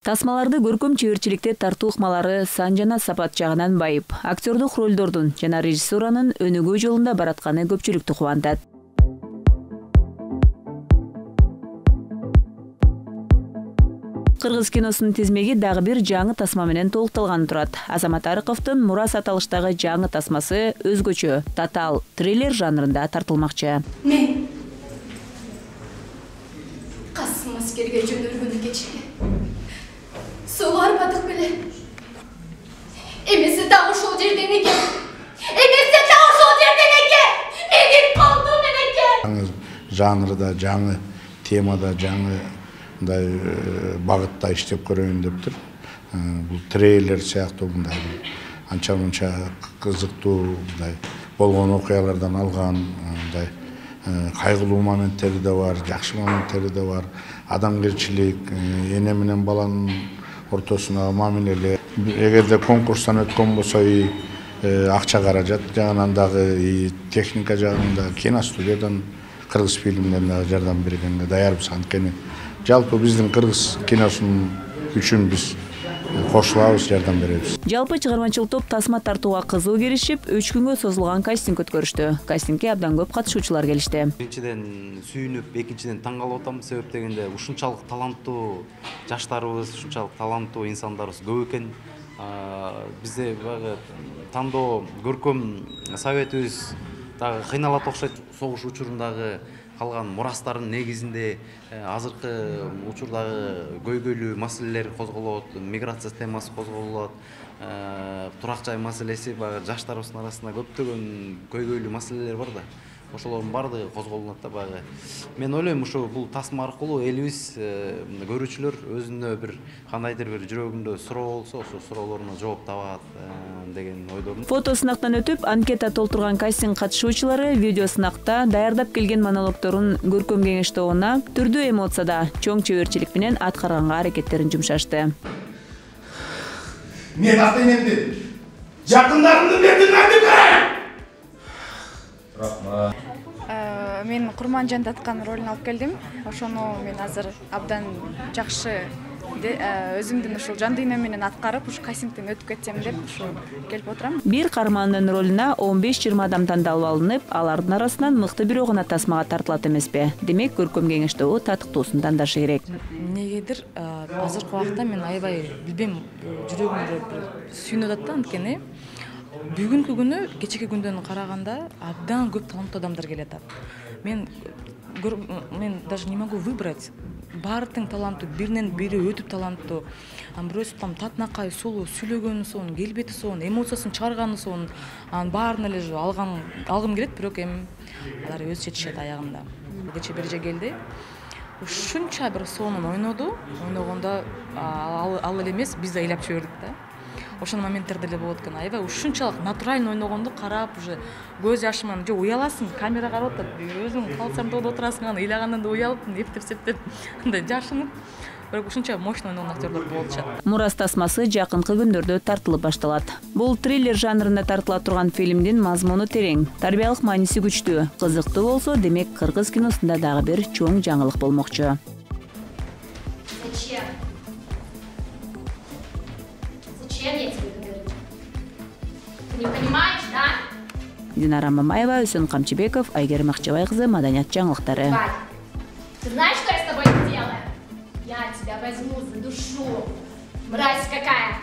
Тасмаларды көркөм чеберчиликте тартуу ыкмалары сан жана сапат жагынан байып, актёрдук ролдордун жана режиссуранын өнүгүү жолунда баратканы көпчүлүктү кубантат. Кыргыз киносунун тизмеги дагы бир жаңы тасма менен толукталганы турат. Азамат Арыковдун Мурас аталыштагы жаңы тасмасы өзгөчө, татаал триллер жанрында тартылмакчы. Мен Касым аскерге жөнөлгөнү кечиги. Сугар батык беле. Эмесе дагы ошол жерден экен. Менин колдум экен. Жаңы жанрда, жаңы темада, жаңы багытта иштеп көрөйүн дептир. Бул трейлер сыяктуу мындай анча-мынча кызыктуу болгон окуялардан алган мындай кайгылуу моменттери да бар, жакшы моменттери да бар. Адамгерчилик, эне менен баланын ортосундагы мамилелер. Эгерде конкурстан өткөн болсо акча каражат жагынан дагы техника жагында киностудиядан кыргыз фильмдерине жардам бергенге даярбыз. Анткени жалпы биздин кыргыз киносунун үчүн биз кошулабыз, жардам беребиз. Жалпы чыгармачыл топ тасма тартууга кызуу киришип, 3 күнгө созулган кастинг өткөрүштү. Кастингге абдан көп катышуучулар келишти. Биринчиден сүйүнүп, экинчиден таң калып атам. Себеп дегенде ушунчалык таланттуу жаштарыбыз, ушунчалык таланттуу инсандарыбыз көп экен. Бизде баягы тандоо көркөм советибиз дагы кыйналат окшойт. Согуш учурундагы калган мурастардын негизинде азыркы учурдагы көйгөйлүү маселелер козголот, миграция темасы козголот, турак жай маселеси баягы жаштарыбыздын арасында көптөгөн көйгөйлүү маселелер бар да. Ошолордун баардыгы козголунат да баягы. Мен ойлойм, ушу бул тасма аркылуу элибиз көрүүчүлөр өзүнө бир кандайдыр бир жүрөгүндө суроо болсо, ошол суроолоруна жооп табат деген ойдомун. Фото сынактан өтүп, анкета толтурган кастинг катышуучулары видео сынакта даярдап келген монологдорун көркөм кеңештоона түрдүү эмоцияда, чоң чеберчилик менен аткарганга аракеттерин жумшашты. Мен ата-энемдин, жакындарымдын бетине карайм. Мен Курманжанды аткан ролун алып келдим. Ошону мен азыр абдан жакшы өзүмдүн ушул жан дүйнөм менен аткарып, ушу кастингден өтүп кетсем деп ушу келип отурам. Бир каармандын ролуна 15-20 адам тандалып алынып, алардын арасынан мыкты бирөө гана тасмага тартылат эмеспи? Демек, көркөм кеңештөө татыктуусун тандашы керек. Эмнегедир азыркы убакта мен аябай билбейм, жүрөгүмдө сүйүнүп атат да, анткени бүгүнкү күнү кечеки күндөн караганда абдан көп таланттуу адамдар келет. Мен даже не могу выбрать. Баары тең таланттуу, биринен бири өтүп таланттуу. Бирөөсү там татынакай, сулуу, сүйлөгөнү сонун, келбети сонун, эмоциясын чыгарганы сонун. Анын баарын эле алгым келет, бирок эми алар өз чечишет аягында. Кече бир же келди. Ушунча бир сонун ойногондо ал эле эмес, биз да ыйлап жибердик да. Ошол моменттерде эле болот экен. Аябай ушунчалык натурально ойногондо карап уже көз жашыман, же уяласың, камера карап атат. Өзүң калсам да отурасың, аны ыйлагандан да уялып, эптеп-септеп, андай жашынып, бирок ушунча мощный ойногон актерлор болчу. Мурас тасмасы жакынкы күндөрдө тартылып башталат. Бул триллер жанрында тартыла турган фильмдин мазмуну терең, тарбиялык мааниси күчтүү. Кызыктуу болсо, демек кыргыз киносунда дагы бир чоң жаңылык болмокчу. Зачем я тебе говорю? Ты не понимаешь, да? Динара Мамаева, Үсөн Камчыбеков, Айгерим Акчабай кызы, Маданият жаңылыктары. Вадь, ты знаешь, что я с тобой сделаю? Я тебя возьму за душу. Мразь какая!